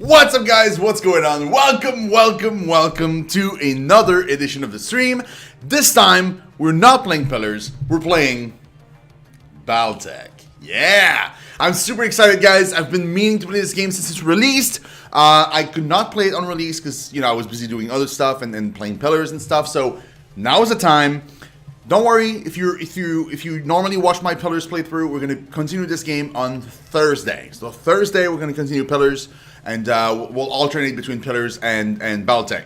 What's up, guys? What's going on? Welcome to another edition of the stream. This time, we're not playing Pillars, we're playing BattleTech. Yeah! I'm super excited, guys. I've been meaning to play this game since it's released. I could not play it on release because, I was busy doing other stuff and playing Pillars and stuff, so now is the time. Don't worry, if you normally watch my Pillars playthrough, we're going to continue this game on Thursday. So Thursday, we're going to continue Pillars. And we'll alternate between Pillars and BattleTech.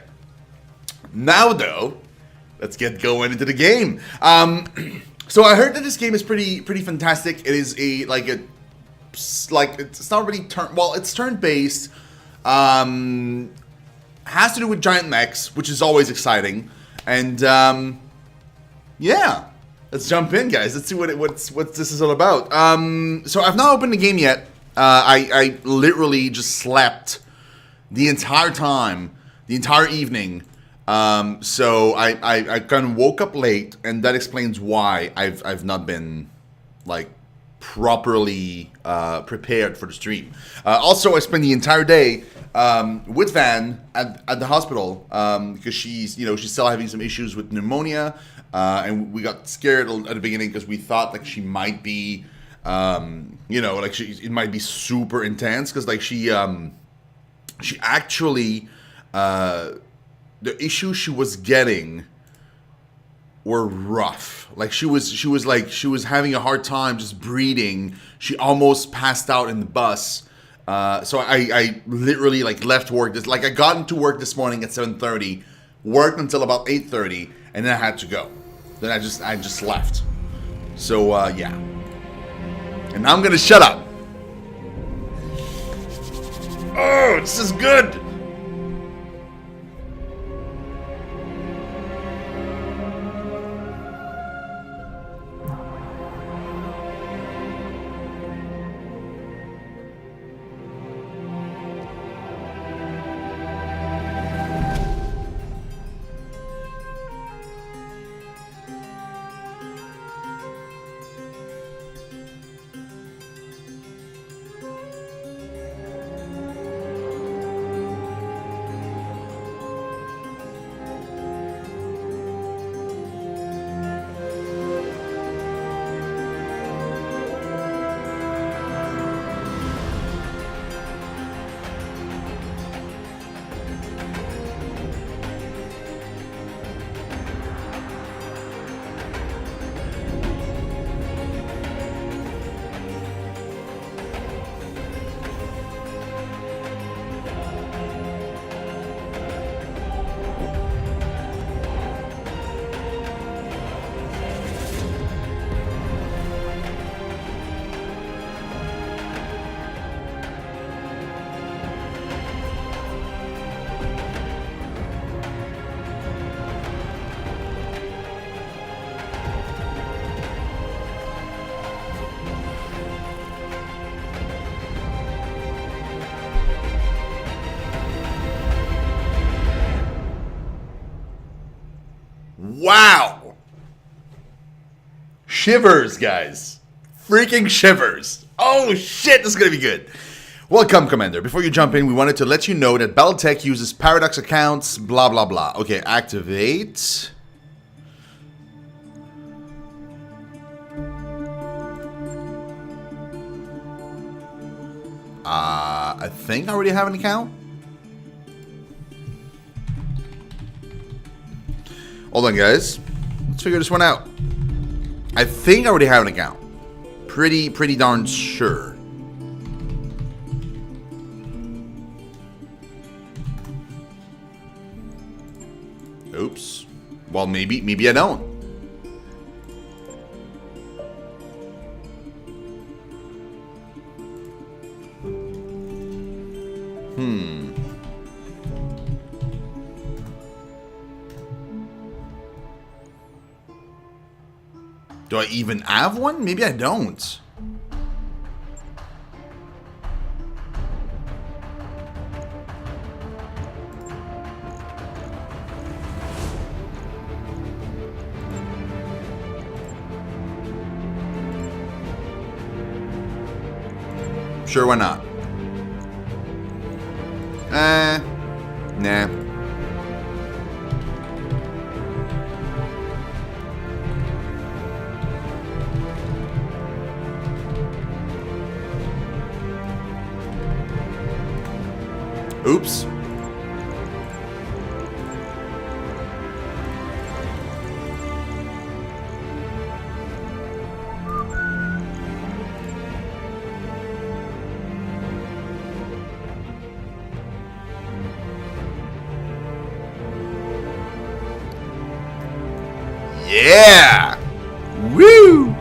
Now, though, let's get going into the game. So I heard that this game is pretty fantastic. It is it's not really it's turn-based. Has to do with giant mechs, which is always exciting. And yeah, let's jump in, guys. Let's see what this is all about. So I've not opened the game yet. I literally just slept the entire time, the entire evening. So I kind of woke up late, and that explains why I've not been properly prepared for the stream. Also, I spent the entire day with Van at the hospital because she's still having some issues with pneumonia, and we got scared at the beginning because we thought she might be. It might be super intense because she actually the issues she was getting were rough. She was having a hard time just breathing. She almost passed out in the bus. So I literally left work. I got into work this morning at 7:30, worked until about 8:30, and then I had to go. Then I just left. So yeah. And now I'm gonna shut up. Oh, this is good. Wow! Shivers, guys. Freaking shivers. Oh shit, this is gonna be good. Welcome, Commander. Before you jump in, we wanted to let you know that BattleTech uses Paradox accounts, blah blah blah. Okay, activate. I think I already have an account. Hold on, guys. Let's figure this one out. I think I already have an account. Pretty darn sure. Oops. Well, maybe I don't. Do I even have one? Maybe I don't. Sure, why not? Nah. Oops. Yeah! Woo!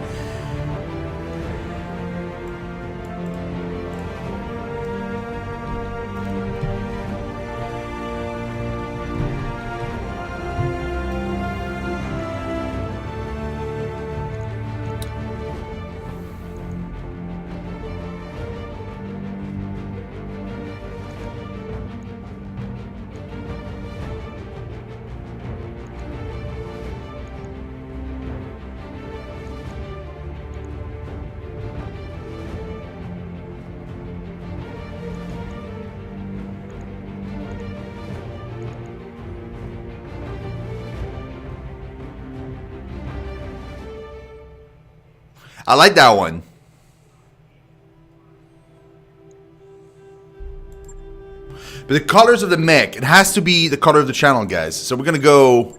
I like that one. But the colors of the mech, it has to be the color of the channel, guys. So we're gonna go...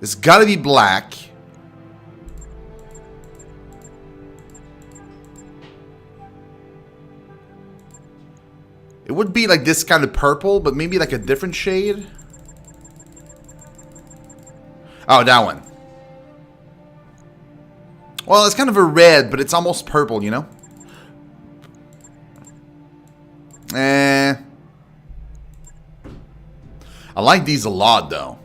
It's gotta be black. It would be like this kind of purple, but maybe like a different shade. Oh, that one. Well, it's kind of a red, but it's almost purple, you know? I like these a lot, though.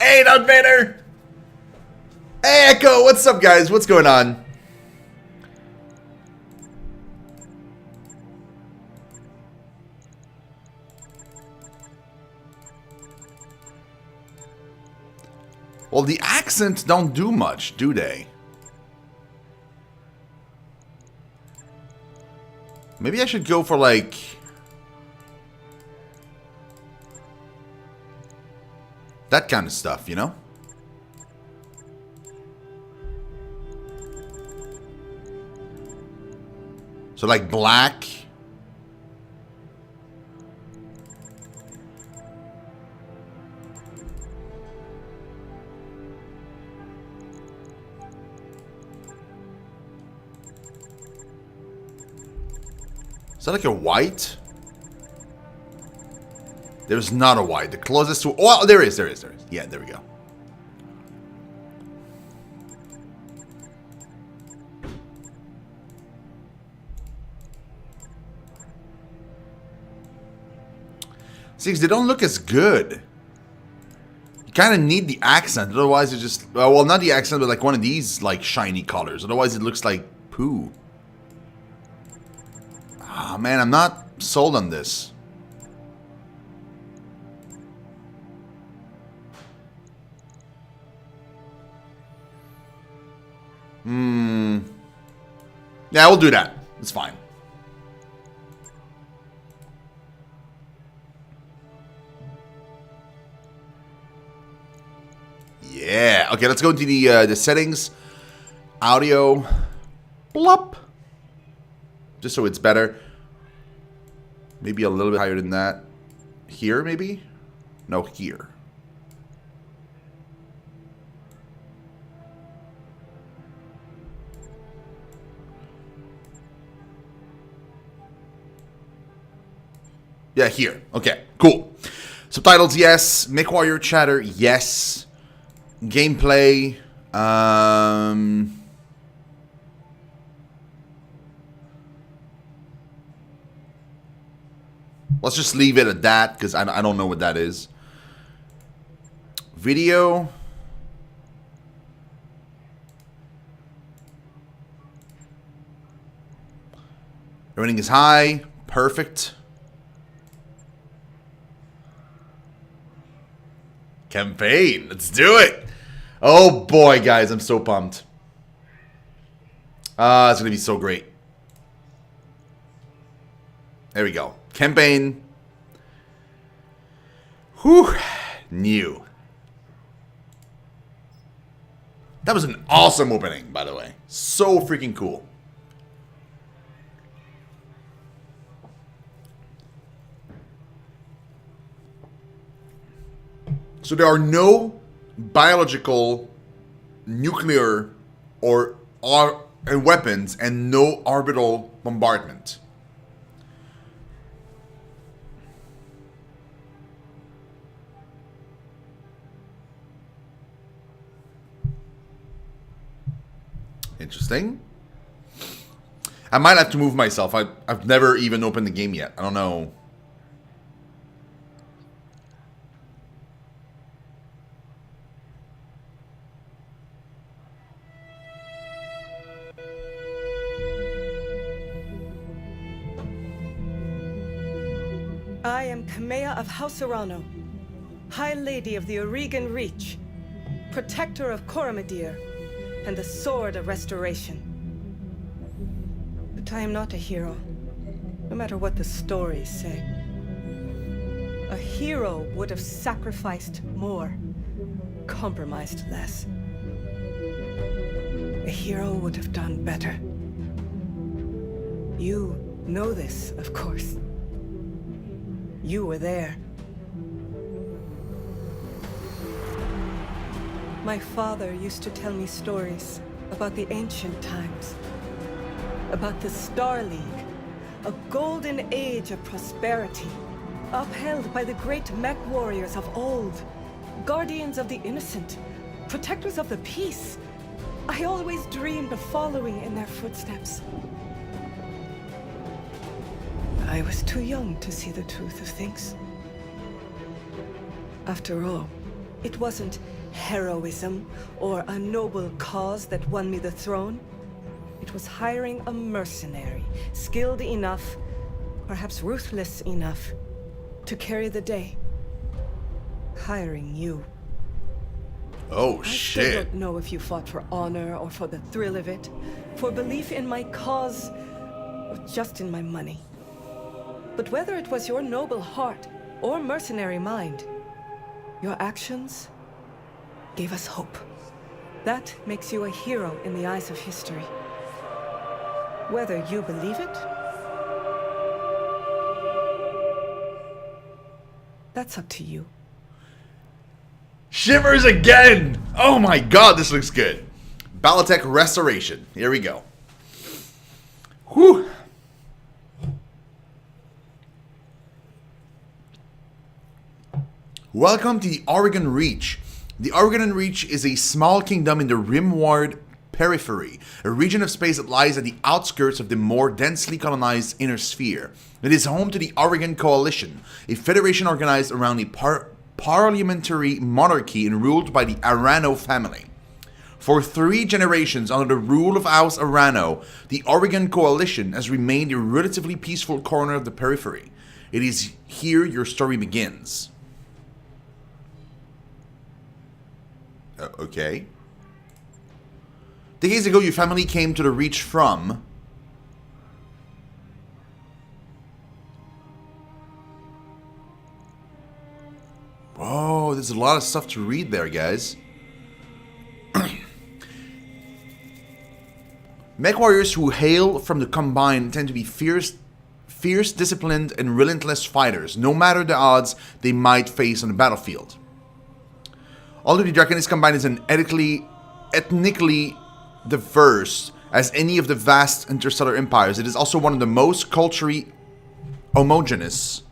Hey, Darth Vader! Hey, Echo! What's up, guys? What's going on? Well, the accents don't do much, do they? Maybe I should go for, like... that kind of stuff, you know? So, like, black... Is that like a white? There's not a white. The closest to... Oh, there is. Yeah, there we go. See, they don't look as good. You kind of need the accent. Otherwise, it just... Well, not the accent, but like one of these, like, shiny colors. Otherwise, it looks like poo. Ah, man, I'm not sold on this. Yeah, we'll do that. It's fine. Yeah. Okay, let's go to the settings. Audio. Blop. Just so it's better. Maybe a little bit higher than that. Here, maybe? No, here. Yeah, here. Okay, cool. Subtitles, yes. MechWarrior chatter, yes. Gameplay. Let's just leave it at that, because I don't know what that is. Video. Everything is high. Perfect. Campaign. Let's do it. Oh boy, guys, I'm so pumped. It's gonna be so great. There we go. Campaign. Whew. New. That was an awesome opening, by the way. So freaking cool. So there are no biological, nuclear, or weapons, and no orbital bombardment. Interesting. I might have to move myself. I've never even opened the game yet. I don't know. I am Kamea of House Arano, High Lady of the Oregon Reach, Protector of Coromadir, and the Sword of Restoration. But I am not a hero, no matter what the stories say. A hero would have sacrificed more, compromised less. A hero would have done better. You know this, of course. You were there. My father used to tell me stories about the ancient times. About the Star League, a golden age of prosperity, upheld by the great mech warriors of old, guardians of the innocent, protectors of the peace. I always dreamed of following in their footsteps. I was too young to see the truth of things. After all, it wasn't heroism or a noble cause that won me the throne. It was hiring a mercenary, skilled enough, perhaps ruthless enough, to carry the day. Hiring you. Oh, I shit. still don't know if you fought for honor or for the thrill of it, for belief in my cause, or just in my money. But whether it was your noble heart or mercenary mind, your actions gave us hope. That makes you a hero in the eyes of history. Whether you believe it, that's up to you. Shivers again! Oh my god, this looks good. BattleTech Restoration. Here we go. Whew. Welcome to the Oregon Reach. The Oregon Reach is a small kingdom in the Rimward Periphery, a region of space that lies at the outskirts of the more densely colonized Inner Sphere. It is home to the Oregon Coalition, a federation organized around a parliamentary monarchy and ruled by the Arano family. For 3 generations under the rule of House Arano, the Oregon Coalition has remained a relatively peaceful corner of the periphery. It is here your story begins. Okay. Decades ago, your family came to the Reach from... Whoa, there's a lot of stuff to read there, guys. Mech warriors who hail from the Combine tend to be fierce, disciplined, and relentless fighters, no matter the odds they might face on the battlefield. Although the Draconis Combine is an ethnically diverse as any of the vast interstellar empires, it is also one of the most culturally homogeneous.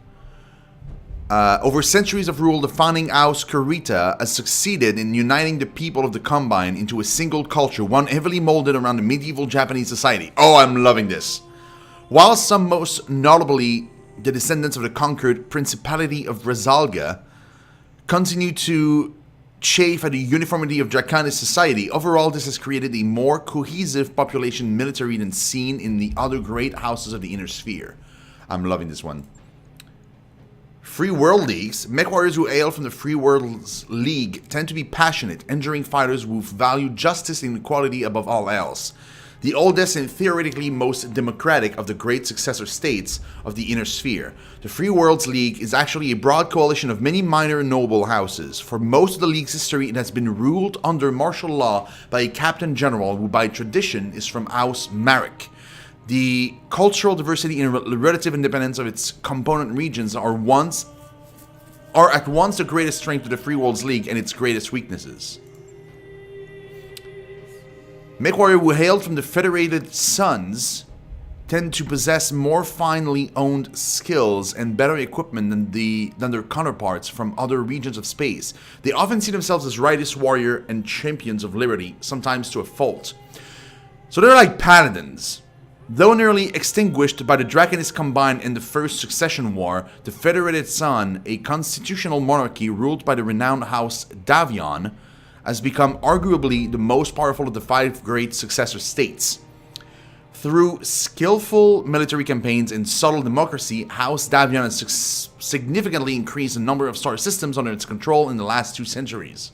Over centuries of rule, the founding House Kurita has succeeded in uniting the people of the Combine into a single culture, one heavily molded around the medieval Japanese society. Oh, I'm loving this. While some, most notably the descendants of the conquered Principality of Brazalga, continue to chafe at the uniformity of Draconis society, overall this has created a more cohesive population military than seen in the other great houses of the Inner Sphere. I'm loving this one. Free World Leagues. Mech warriors who hail from the Free Worlds League tend to be passionate, enduring fighters who value justice and equality above all else. The oldest and theoretically most democratic of the great successor states of the Inner Sphere, the Free Worlds League is actually a broad coalition of many minor noble houses. For most of the league's history, it has been ruled under martial law by a captain general who by tradition is from House Marek. The cultural diversity and relative independence of its component regions are at once the greatest strength of the Free Worlds League and its greatest weaknesses. Mech warriors who hailed from the Federated Suns tend to possess more finely owned skills and better equipment than their counterparts from other regions of space. They often see themselves as righteous warrior and champions of liberty, sometimes to a fault. So they're like paladins. Though nearly extinguished by the Draconists combined in the First Succession War, the Federated Sun, a constitutional monarchy ruled by the renowned House Davion, has become arguably the most powerful of the 5 great successor states. Through skillful military campaigns and subtle democracy, House Davion has significantly increased the number of star systems under its control in the last 2 centuries.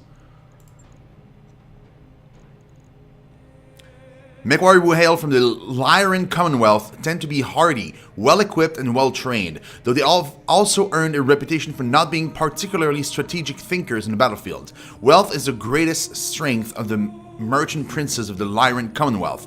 Mech warriors who hail from the Lyran Commonwealth tend to be hardy, well-equipped, and well-trained, though they also earned a reputation for not being particularly strategic thinkers in the battlefield. Wealth is the greatest strength of the merchant princes of the Lyran Commonwealth,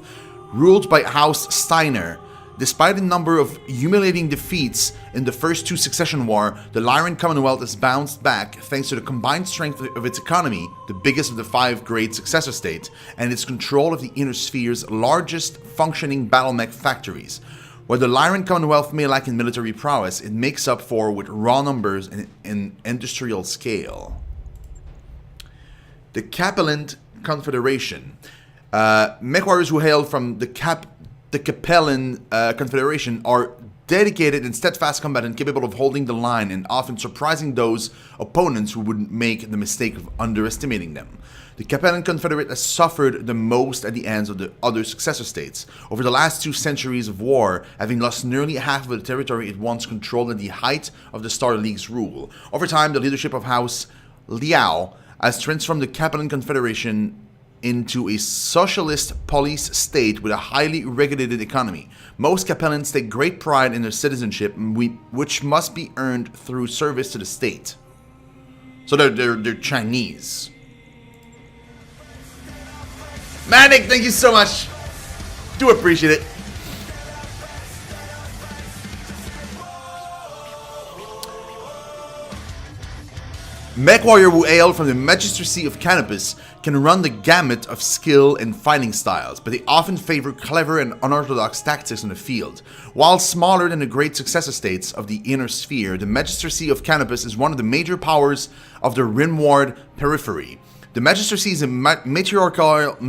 ruled by House Steiner. Despite a number of humiliating defeats in the first 2 succession war, the Lyran Commonwealth has bounced back thanks to the combined strength of its economy, the biggest of the 5 great successor states, and its control of the Inner Sphere's largest functioning battle mech factories. While the Lyran Commonwealth may lack in military prowess, it makes up for with raw numbers and industrial scale. The Capellan Confederation. Mech warriors who hail from the Capellan Confederation are dedicated and steadfast combatants capable of holding the line and often surprising those opponents who would make the mistake of underestimating them. The Capellan Confederate has suffered the most at the hands of the other successor states. Over the last 2 centuries of war, having lost nearly half of the territory it once controlled at the height of the Star League's rule. Over time, the leadership of House Liao has transformed the Capellan Confederation into a socialist police state with a highly regulated economy. Most Capellans take great pride in their citizenship, which must be earned through service to the state. So they're Chinese. Manic, thank you so much. Do appreciate it. Mech warrior who hail from the Magistracy of Canopus can run the gamut of skill and fighting styles, but they often favor clever and unorthodox tactics in the field. While smaller than the great successor states of the Inner Sphere, the Magistracy of Canopus is one of the major powers of the Rimward periphery. The Magistracy is a matriarchal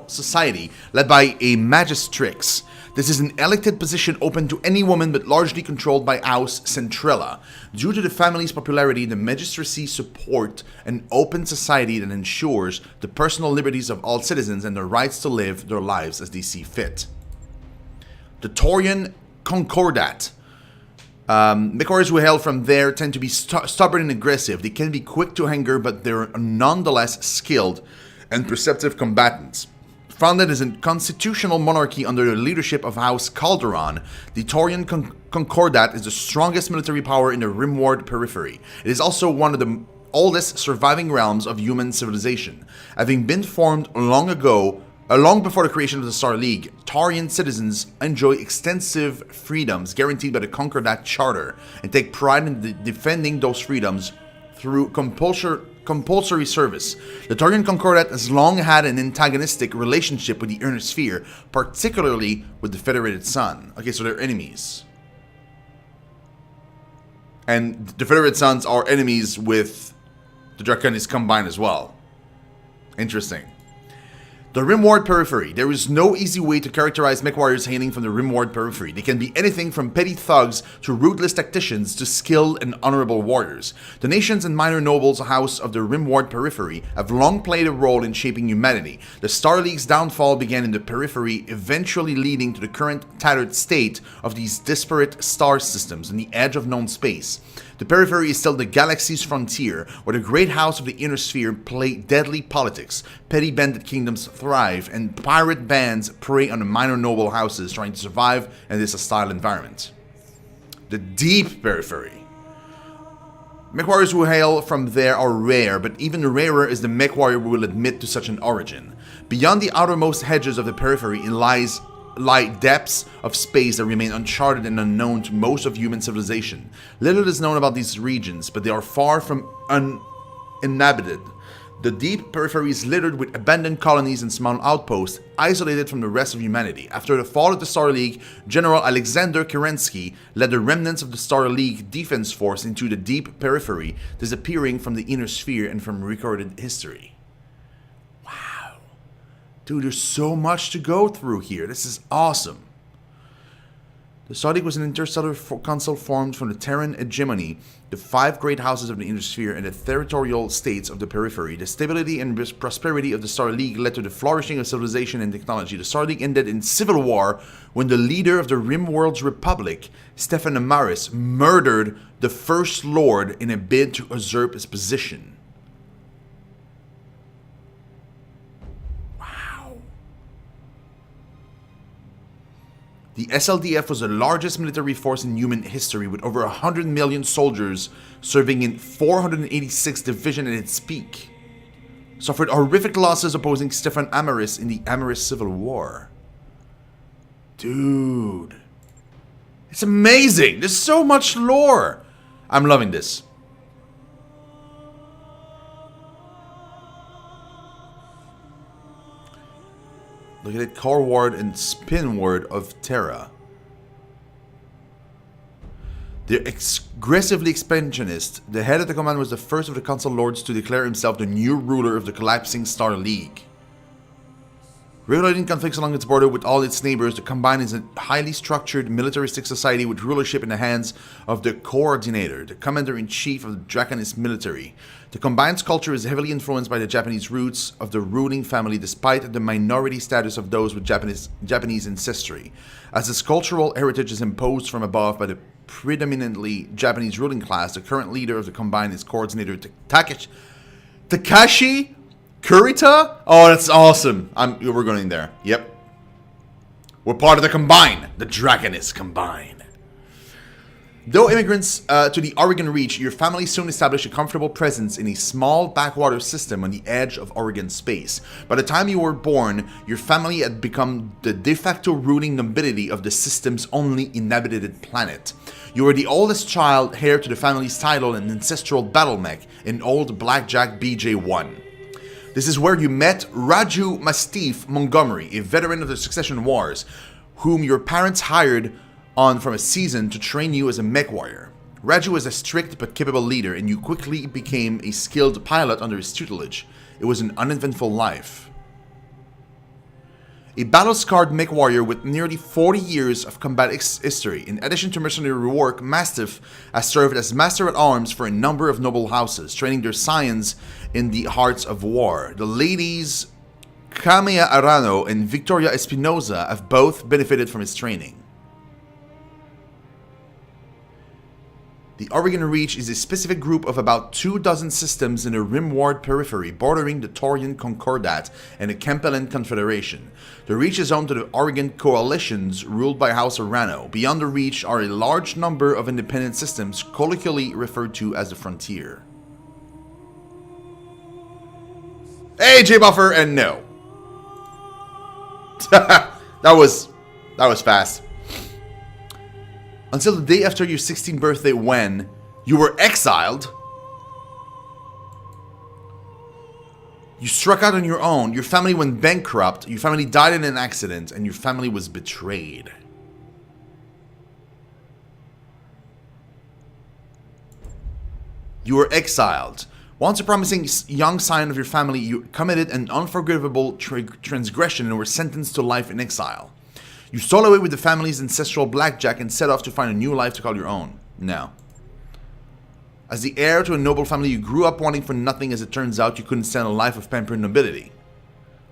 society led by a Magistrix. This is an elected position open to any woman but largely controlled by House Centrella. Due to the family's popularity, the Magistracy support an open society that ensures the personal liberties of all citizens and the rights to live their lives as they see fit. The Taurian Concordat. Mech warriors who hail from there tend to be stubborn and aggressive. They can be quick to anger, but they're nonetheless skilled and perceptive combatants. Founded as a constitutional monarchy under the leadership of House Calderon, the Taurian Concordat is the strongest military power in the Rimward periphery. It is also one of the oldest surviving realms of human civilization. Having been formed long before the creation of the Star League, Taurian citizens enjoy extensive freedoms guaranteed by the Concordat Charter and take pride in defending those freedoms through compulsory service. The Taurian Concordat has long had an antagonistic relationship with the Inner Sphere, particularly with the Federated Sun. Okay, so they're enemies. And the Federated Suns are enemies with the Draconists combined as well. Interesting. The Rimward Periphery. There is no easy way to characterize mech warriors hailing from the Rimward Periphery. They can be anything from petty thugs to ruthless tacticians to skilled and honorable warriors. The nations and minor nobles house of the Rimward Periphery have long played a role in shaping humanity. The Star League's downfall began in the Periphery, eventually leading to the current tattered state of these disparate star systems on the edge of known space. The Periphery is still the galaxy's frontier, where the great house of the Inner Sphere play deadly politics, petty bandit kingdoms thrive, and pirate bands prey on the minor noble houses trying to survive in this hostile environment. The Deep Periphery. Mech warriors who hail from there are rare, but even rarer is the mech warrior who will admit to such an origin. Beyond the outermost hedges of the Periphery lie depths of space that remain uncharted and unknown to most of human civilization. Little is known about these regions, but they are far from uninhabited. The Deep Periphery is littered with abandoned colonies and small outposts, isolated from the rest of humanity. After the fall of the Star League, General Alexander Kerensky led the remnants of the Star League defense force into the Deep Periphery, disappearing from the Inner Sphere and from recorded history. Dude, there's so much to go through here. This is awesome. The Star League was an interstellar council formed from the Terran hegemony, the 5 great houses of the Inner Sphere, and the territorial states of the Periphery. The stability and prosperity of the Star League led to the flourishing of civilization and technology. The Star League ended in civil war when the leader of the Rimworld's Republic, Stefan Amaris, murdered the First Lord in a bid to usurp his position. The SLDF was the largest military force in human history, with over 100 million soldiers serving in 486 divisions at its peak. Suffered horrific losses opposing Stefan Amaris in the Amaris Civil War. Dude. It's amazing. There's so much lore. I'm loving this. Look at it, core ward and spin ward of Terra. They're aggressively expansionist. The head of the command was the first of the Council Lords to declare himself the new ruler of the collapsing Star League. Regulating conflicts along its border with all its neighbors, the Combine is a highly structured militaristic society with rulership in the hands of the Coordinator, the Commander-in-Chief of the Draconist military. The Combine's culture is heavily influenced by the Japanese roots of the ruling family, despite the minority status of those with Japanese ancestry. As this cultural heritage is imposed from above by the predominantly Japanese ruling class, the current leader of the Combine is Coordinator Takashi Kurita? Oh, that's awesome. We're going in there. Yep. We're part of the Combine. The Dragonist Combine. Though immigrants to the Oregon Reach, your family soon established a comfortable presence in a small backwater system on the edge of Oregon space. By the time you were born, your family had become the de facto ruling nobility of the system's only inhabited planet. You were the oldest child, heir to the family's title and ancestral battle mech, an old Blackjack BJ-1. This is where you met Raju Mastiff Montgomery, a veteran of the Succession Wars, whom your parents hired on from a season to train you as a mech warrior. Raju was a strict but capable leader, and you quickly became a skilled pilot under his tutelage. It was an uneventful life. A battle-scarred mech warrior with nearly 40 years of combat history. In addition to mercenary work, Mastiff has served as master-at-arms for a number of noble houses, training their scions in the arts of war. The ladies Camilla Arano and Victoria Espinosa have both benefited from his training. The Oregon Reach is a specific group of about 24 systems in the Rimward Periphery, bordering the Taurian Concordat and the Campellan Confederation. The Reach is home to the Oregon Coalitions, ruled by House Arano. Beyond the Reach are a large number of independent systems, colloquially referred to as the Frontier. Hey, J-Buffer, and no. that was fast. Until the day after your 16th birthday, when you were exiled, you struck out on your own, your family went bankrupt, your family died in an accident, and your family was betrayed. You were exiled Once a promising young scion of your family, you committed an unforgivable transgression and were sentenced to life in exile. You stole away with the family's ancestral blackjack and set off to find a new life to call your own. No. As the heir to a noble family, you grew up wanting for nothing. As it turns out, you couldn't stand a life of pampered nobility.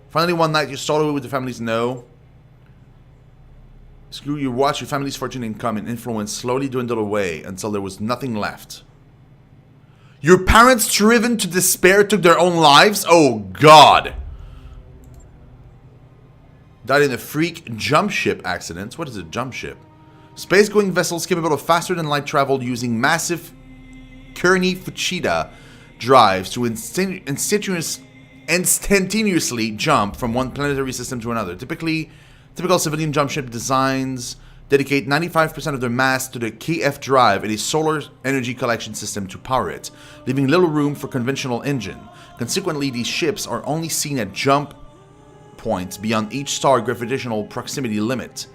Finally, one night, you stole away with the family's You watched your family's fortune, income, and influence slowly dwindle away until there was nothing left. Your parents, driven to despair, took their own lives? Oh, God. Died in a freak jump ship accident. What is a jump ship? Space-going vessels capable of faster-than-light travel using massive Kearney-Fuchida drives to instantaneously jump from one planetary system to another. Typical civilian jump ship designs dedicate 95% of their mass to the KF drive and a solar energy collection system to power it, leaving little room for conventional engine. Consequently, these ships are only seen at jump points beyond each star gravitational proximity limit.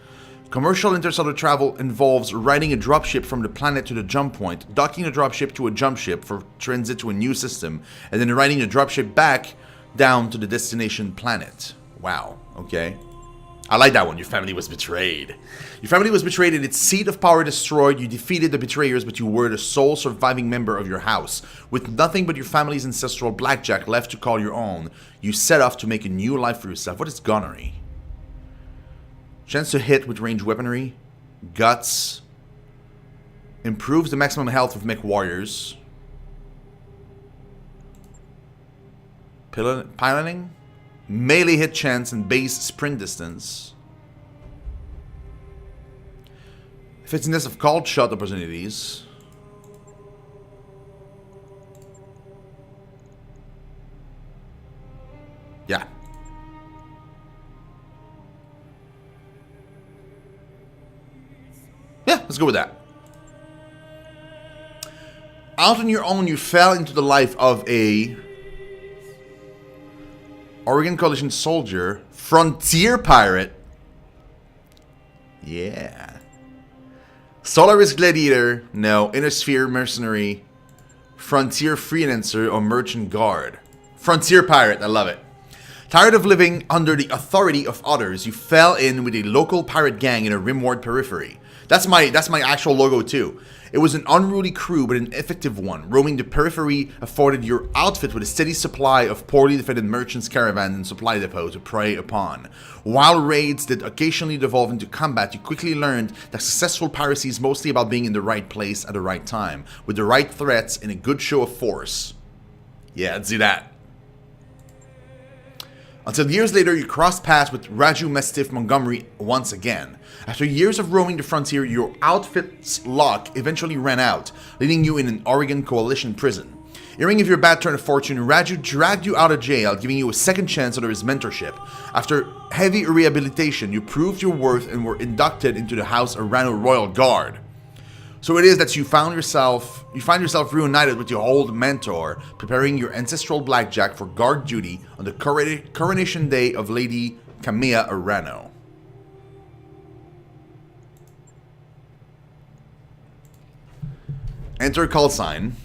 Commercial interstellar travel involves riding a dropship from the planet to the jump point, docking a dropship to a jump ship for transit to a new system, and then riding a dropship back down to the destination planet. Wow, okay. I like that one. Your family was betrayed. Your family was betrayed and its seat of power destroyed. You defeated the betrayers, but you were the sole surviving member of your house. With nothing but your family's ancestral blackjack left to call your own, you set off to make a new life for yourself. What is gunnery? Chance to hit with ranged weaponry. Guts. Improves the maximum health of mech warriors. Piloting. Melee hit chance and base sprint distance. Effectiveness of called shot opportunities. Yeah. Yeah, let's go with that. Out on your own, you fell into the life of a Oregon Coalition soldier, frontier pirate. Yeah. Solaris gladiator, no. Inner sphere mercenary, frontier freelancer, or merchant guard. Frontier pirate, I love it. Tired of living under the authority of others, you fell in with a local pirate gang in a rimward periphery. That's my actual logo too. It was an unruly crew, but an effective one. Roaming the periphery afforded your outfit with a steady supply of poorly defended merchants' caravans and supply depot to prey upon. While raids did occasionally devolve into combat, you quickly learned that successful piracy is mostly about being in the right place at the right time, with the right threats and a good show of force. Yeah, let's do that. Until years later, you crossed paths with Raju Mastiff Montgomery once again. After years of roaming the frontier, your outfit's luck eventually ran out, leaving you in an Oregon Coalition prison. Hearing of your bad turn of fortune, Raju dragged you out of jail, giving you a second chance under his mentorship. After heavy rehabilitation, you proved your worth and were inducted into the House Arano Royal Guard. So it is that you find yourself reunited with your old mentor, preparing your ancestral blackjack for guard duty on the coronation day of Lady Kamea Arano. Enter call sign.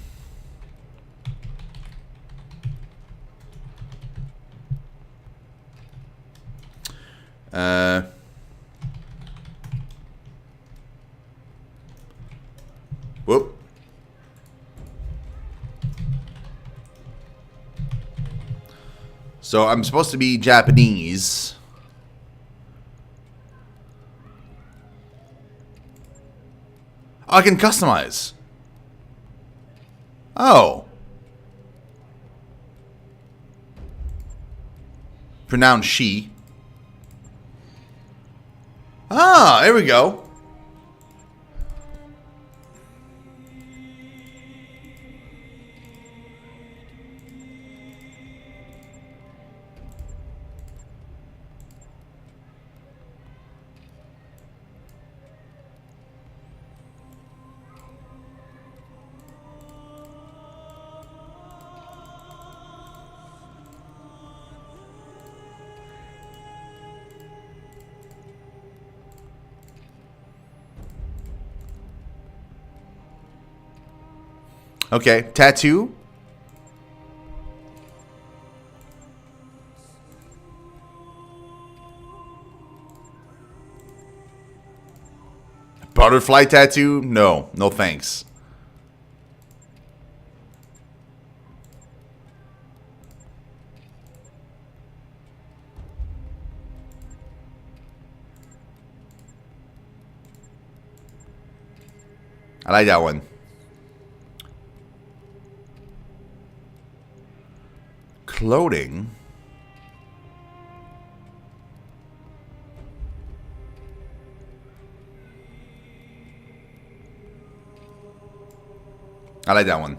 Whoop. So I'm supposed to be Japanese. Oh, I can customize. Oh. Pronounce she. Ah, there we go. Okay, tattoo. butterfly tattoo? No. No thanks. I like that one. Clothing. I like that one.